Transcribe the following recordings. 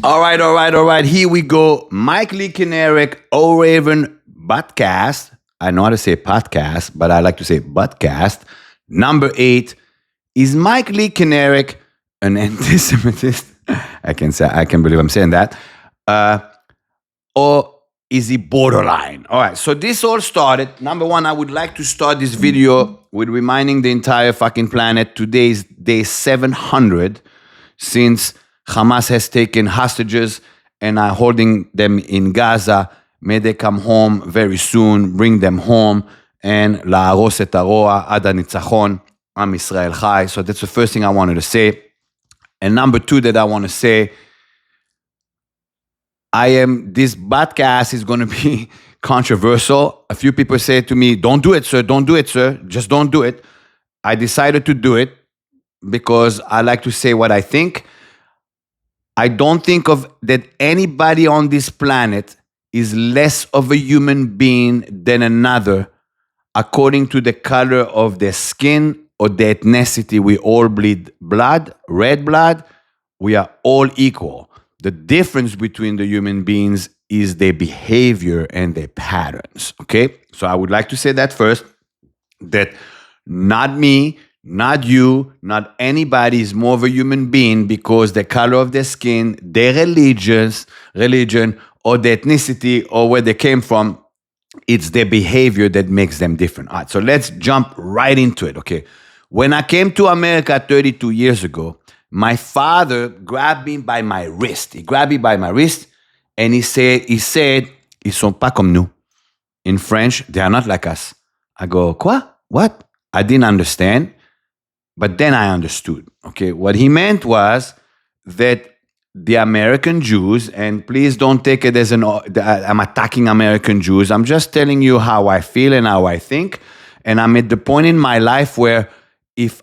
All right. Here we go. Mike Lee Kineric, O Raven Buttcast. I know how to say podcast, but I like to say Buttcast. Number 8. Is Mike Lee Kineric an anti-Semitist? I can believe I'm saying that. Or is he borderline? All right. So this all started. Number 1, I would like to start this video with reminding the entire fucking planet today is day 700 since Hamas has taken hostages and are holding them in Gaza. May they come home very soon, bring them home, and להרוס את הרוע עד הניצחון, עם ישראל חי. So that's the first thing I wanted to say. And number 2 that I want to say, this podcast is going to be controversial. A few people say to me, don't do it, sir, just don't do it. I decided to do it because I like to say what I think. I don't think that anybody on this planet is less of a human being than another according to the color of their skin or their ethnicity. We all bleed blood, red blood. We are all equal. The difference between the human beings is their behavior and their patterns, okay? So I would like to say that first, that not me, not you, not anybody is more of a human being because the color of their skin, their religion, or their ethnicity, or where they came from, it's their behavior that makes them different. All right, so let's jump right into it, okay? When I came to America 32 years ago, my father grabbed me by my wrist. He grabbed me by my wrist and he said, ils sont pas comme nous. In French, they are not like us. I go, quoi? What? I didn't understand. But then I understood, okay? What he meant was that the American Jews, and please don't take it as I'm attacking American Jews. I'm just telling you how I feel and how I think. And I'm at the point in my life where if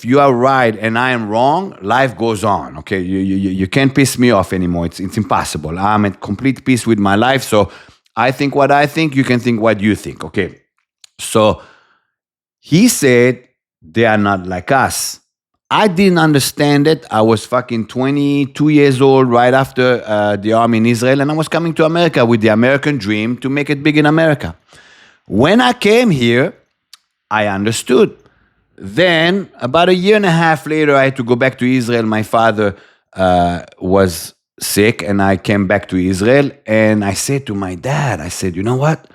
you are right and I am wrong, life goes on, okay? You can't piss me off anymore. It's impossible. I'm at complete peace with my life. So I think what I think, you can think what you think, okay? So he said, they are not like us. I didn't understand it. I was fucking 22 years old right after the army in Israel, and I was coming to America with the American dream to make it big in America. When I came here, I understood. Then, about a year and a half later, I had to go back to Israel. My father was sick, and I came back to Israel, and I said to my dad, I said, you know what?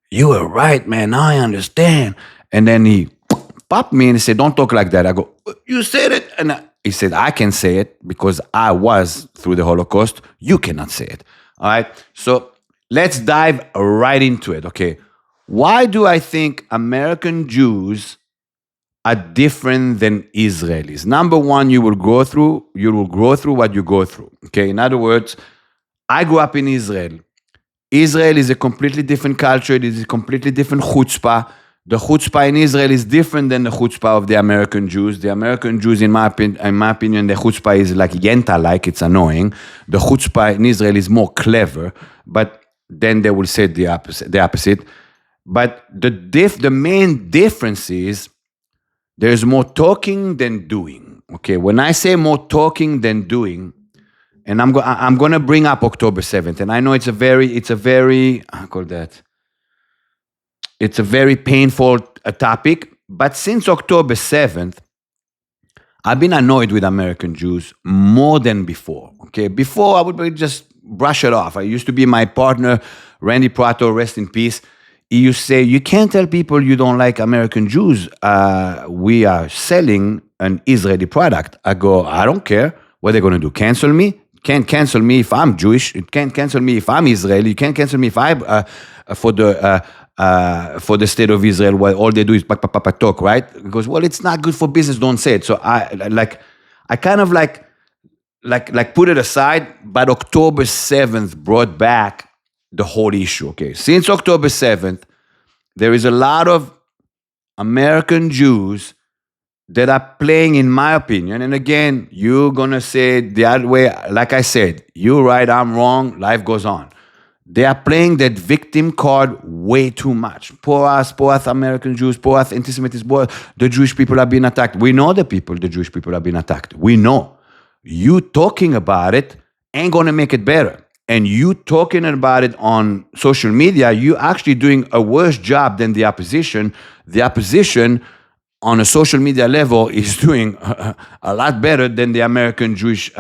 You were right, man. Now I understand. And then he popped me and he said, don't talk like that. I go, you said it. And he said, I can say it because I was through the Holocaust. You cannot say it. All right. So let's dive right into it. Okay. Why do I think American Jews are different than Israelis? Number 1, you will go through what you go through. Okay. In other words, I grew up in Israel. Israel is a completely different culture. It is a completely different chutzpah. The chutzpah in Israel is different than the chutzpah of the American Jews. The American Jews, in my opinion, the chutzpah is like yenta-like, it's annoying. The chutzpah in Israel is more clever, but then they will say the opposite. But the main difference is there's more talking than doing. Okay, when I say more talking than doing, and I'm going to bring up October 7th, and I know it's a very, I call that. It's a very painful topic, but since October 7th, I've been annoyed with American Jews more than before, okay? Before, I would just brush it off. I used to be my partner, Randy Prato, rest in peace. He used to say, you can't tell people you don't like American Jews. We are selling an Israeli product. I go, I don't care. What are they going to do, cancel me? Can't cancel me if I'm Jewish. It can't cancel me if I'm Israeli. You can't cancel me if I for the state of Israel, where all they do is talk, right? Because, well, it's not good for business, don't say it. So I kind of put it aside, but October 7th brought back the whole issue, okay? Since October 7th, there is a lot of American Jews that are playing, in my opinion, and again, you're going to say it the other way. Like I said, you're right, I'm wrong, life goes on. They are playing that victim card way too much. Poor us American Jews, poor us anti-Semitism, the Jewish people are being attacked. We know the Jewish people are being attacked. We know. You talking about it ain't going to make it better. And you talking about it on social media, you actually doing a worse job than the opposition. The opposition on a social media level is doing a lot better than the American Jewish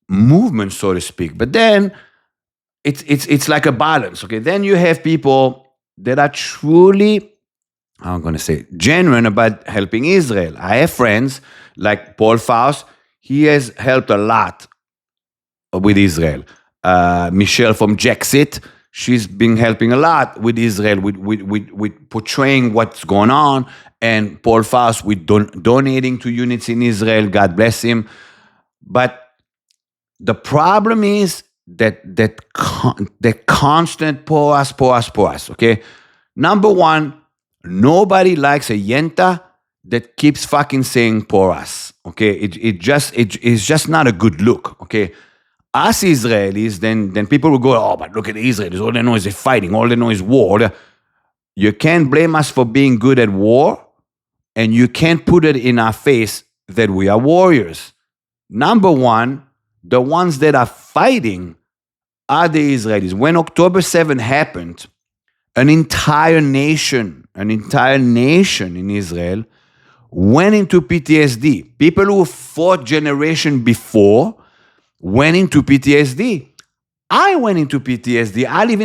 movement, so to speak. But then it's like a balance. Okay, then you have people that are truly, I'm going to say, genuine about helping Israel. I have friends like Paul Faust. He has helped a lot with Israel. Michelle from Jacksit, she's been helping a lot with Israel, with portraying what's going on. And Paul Faust with donating to units in Israel. God bless him. But the problem is that constant pour us. Okay, number one, nobody likes a yenta that keeps fucking saying pour us. Okay, it's just not a good look. Okay, us Israelis, then people will go, oh, but look at the Israelis. All they know is fighting. All they know is war. You can't blame us for being good at war, and you can't put it in our face that we are warriors. Number one, the ones that are fighting are the Israelis. When October 7th happened, an entire nation in Israel went into PTSD. People who fought generation before went into PTSD. I went into PTSD. I live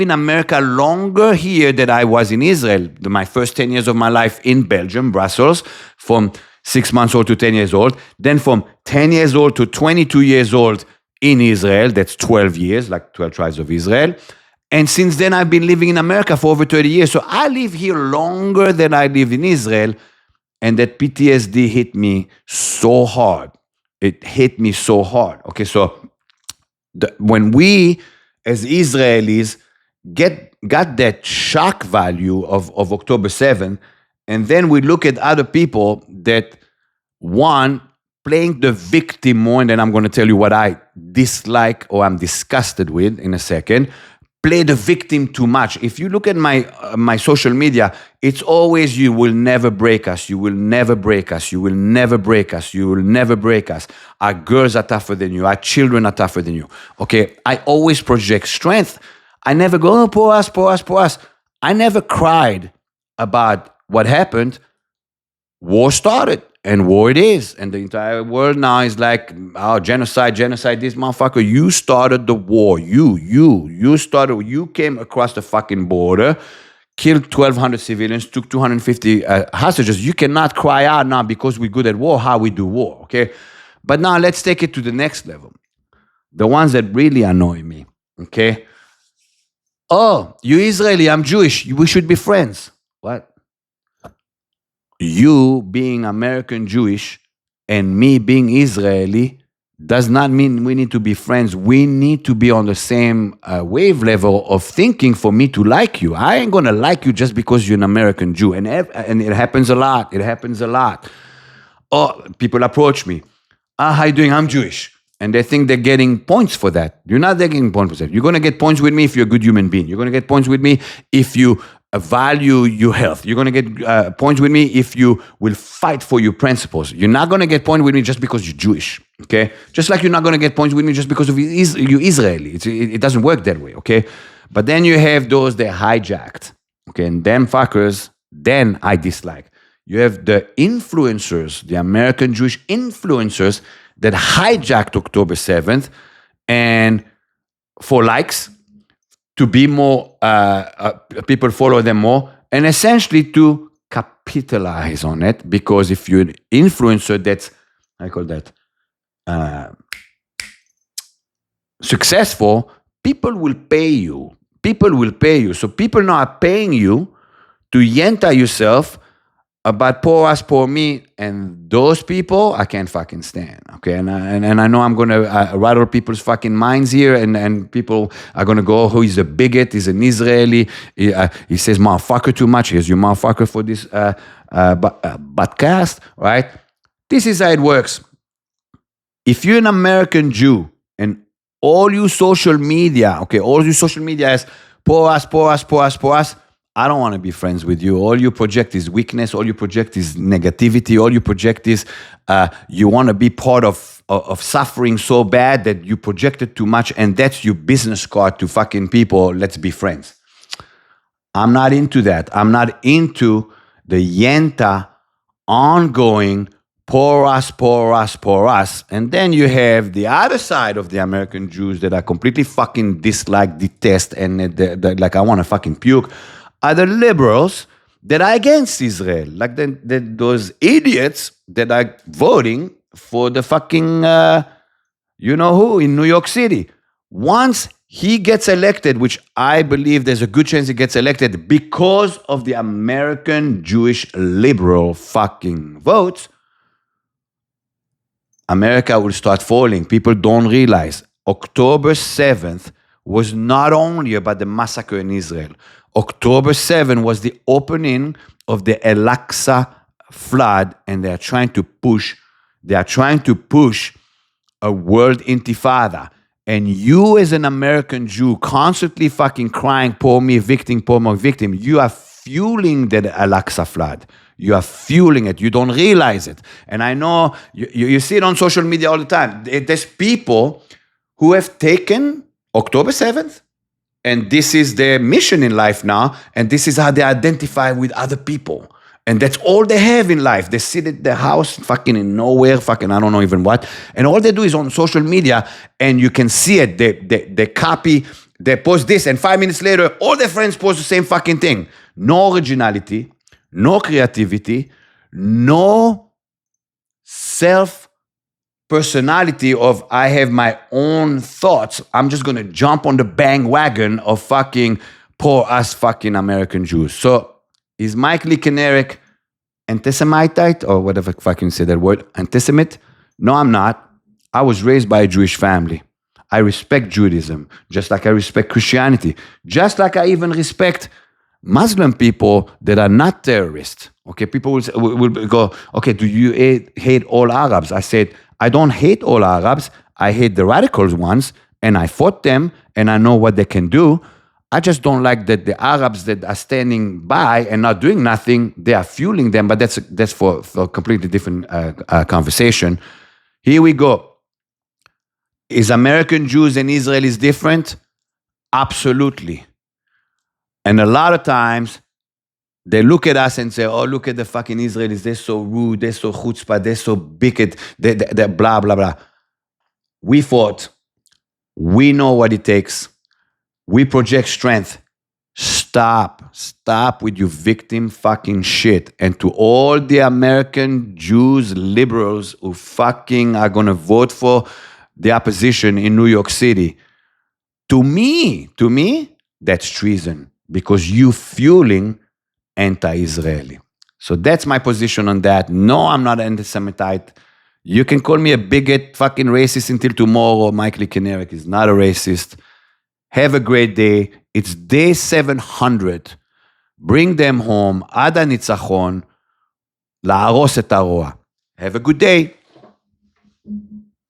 in America longer here than I was in Israel. My first 10 years of my life in Belgium, Brussels, from 6 months old to 10 years old. Then from 10 years old to 22 years old in Israel. That's 12 years, like 12 tribes of Israel. And since then, I've been living in America for over 30 years. So I live here longer than I live in Israel. And that PTSD hit me so hard. It hit me so hard. Okay, so when we, as Israelis, got that shock value of October 7th, and then we look at other people that, one, playing the victim more, and then I'm going to tell you what I dislike or I'm disgusted with in a second, play the victim too much. If you look at my social media, it's always, you will never break us, you will never break us, you will never break us, you will never break us. Our girls are tougher than you, our children are tougher than you. Okay, I always project strength. I never go, oh, pour us. I never cried about what happened. War started, and war it is. And the entire world now is like, oh, genocide, this motherfucker. You started the war. You came across the fucking border, killed 1,200 civilians, took 250 hostages. You cannot cry out now because we're good at war, how we do war, okay? But now let's take it to the next level. The ones that really annoy me, okay? Oh, you Israeli, I'm Jewish. We should be friends. What? You being American Jewish and me being Israeli does not mean we need to be friends. We need to be on the same wave level of thinking for me to like you. I ain't going to like you just because you're an American Jew. And it happens a lot. Oh, people approach me. How you doing? I'm Jewish. And they think they're getting points for that. You're not getting points for that. You're going to get points with me if you're a good human being. You're going to get points with me if you value your health. You're going to get points with me if you will fight for your principles. You're not going to get points with me just because you're Jewish, okay? Just like you're not going to get points with me just because of you Israeli. It doesn't work that way, okay? But then you have those that hijacked, okay? And them fuckers, then I dislike. You have the influencers, the American Jewish influencers that hijacked October 7th and for likes, to be more, people follow them more, and essentially to capitalize on it, because if you're an influencer that's, I call that, successful, people will pay you. So people now are paying you to yenta yourself about poor us, poor me, and those people I can't fucking stand, okay? And I know I'm gonna rattle people's fucking minds here, and people are gonna go, oh, he's a bigot, he's an Israeli, he says motherfucker too much, here's your motherfucker for this podcast, right? This is how it works. If you're an American Jew, and all you social media is pour us, I don't want to be friends with you. All you project is weakness. All you project is negativity. All you project is you want to be part of suffering so bad that you projected too much, and that's your business card to fucking people. Let's be friends. I'm not into that. I'm not into the yenta ongoing poor us, poor us, poor us. And then you have the other side of the American Jews that I completely fucking dislike, detest, and like I want to fucking puke, are the liberals that are against Israel. Like those idiots that are voting for the fucking, you know who, in New York City. Once he gets elected, which I believe there's a good chance he gets elected because of the American Jewish liberal fucking votes, America will start falling. People don't realize October 7th was not only about the massacre in Israel. October 7th was the opening of the Al-Aqsa flood, and they are trying to push a world intifada. And you as an American Jew constantly fucking crying, poor me victim, you are fueling the Al-Aqsa flood. You are fueling it. You don't realize it. And I know, you see it on social media all the time. There's people who have taken October 7th, and this is their mission in life now, and this is how they identify with other people. And that's all they have in life. They sit at their house, fucking in nowhere, fucking I don't know even what. And all they do is on social media, and you can see it. They copy, they post this, and 5 minutes later, all their friends post the same fucking thing. No originality, no creativity, no self-personality of I have my own thoughts. I'm just going to jump on the bandwagon of fucking poor us fucking American Jews. So, is Mike Lee Kenerick anti-Semitite, or whatever fucking say that word, anti-Semite? No, I'm not. I was raised by a Jewish family. I respect Judaism, just like I respect Christianity, just like I even respect Muslim people that are not terrorists. Okay, people will go, okay, do you hate all Arabs? I said, I don't hate all Arabs. I hate the radical ones, and I fought them, and I know what they can do. I just don't like that the Arabs that are standing by and not doing nothing, they are fueling them, but that's for a completely different conversation. Here we go. Is American Jews and Israelis different? Absolutely. And a lot of times, they look at us and say, oh, look at the fucking Israelis, they're so rude, they're so chutzpah, they're so bigot, they're blah, blah, blah. We fought. We know what it takes. We project strength. Stop with your victim fucking shit. And to all the American Jews, liberals who fucking are gonna vote for the opposition in New York City, to me, that's treason, because you fueling anti-Israeli. So that's my position on that. No, I'm not anti-Semitite. You can call me a bigot, fucking racist until tomorrow. Mike Lee Kenerick is not a racist. Have a great day. It's day 700. Bring them home. עד הניצחון. להרוס את הרוע. Have a good day.